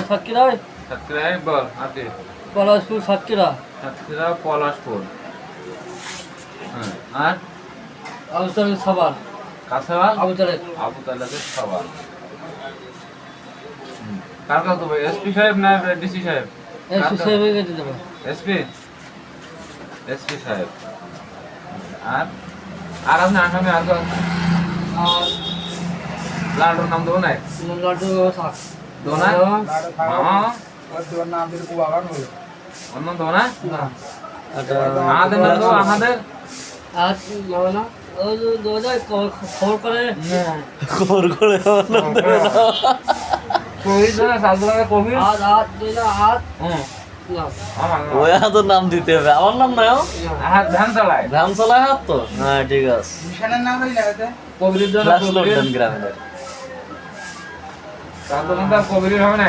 সাতক্ষীরায় সাতক্ষীরায় বল হাতে পলাশপুর সাতক্ষীরা সাতক্ষীরা পলাশপুর। হ্যাঁ আর আবু তালেব সাভার কাছাড় আবু তালেব আবু তালেবের সবার। কার কাছে দেবো, এসপি সাহেব না ডিসি সাহেব? এসপি সাহেবের কেটে দেবো। এসপি এসপি সাহেব। আর আর আপনি আসামে আর কেউ? আর লালুর নাম দেবো না? লাড্ডু থাক দেবো না? মামা অন্য দেবো না? না আমাদের নাম দেবো, আমাদের আর মামা না ওই যে দেওয়া যায় খবর করে খবর করে আমার নাম দেবে না। কবির জন্য সালদুলাকে কবির। হাত হাত দুই না হাত হুম না আমার ওই হাতের নাম দিতে হবে, আমার নাম নাই। হাত ধ্যান চালায় ধান চালায় হাত তো, হ্যাঁ ঠিক আছে। কবির জন্য ফ্লাশ কবির। লোডন গ্রামের। সালদুলা কবির হবে না।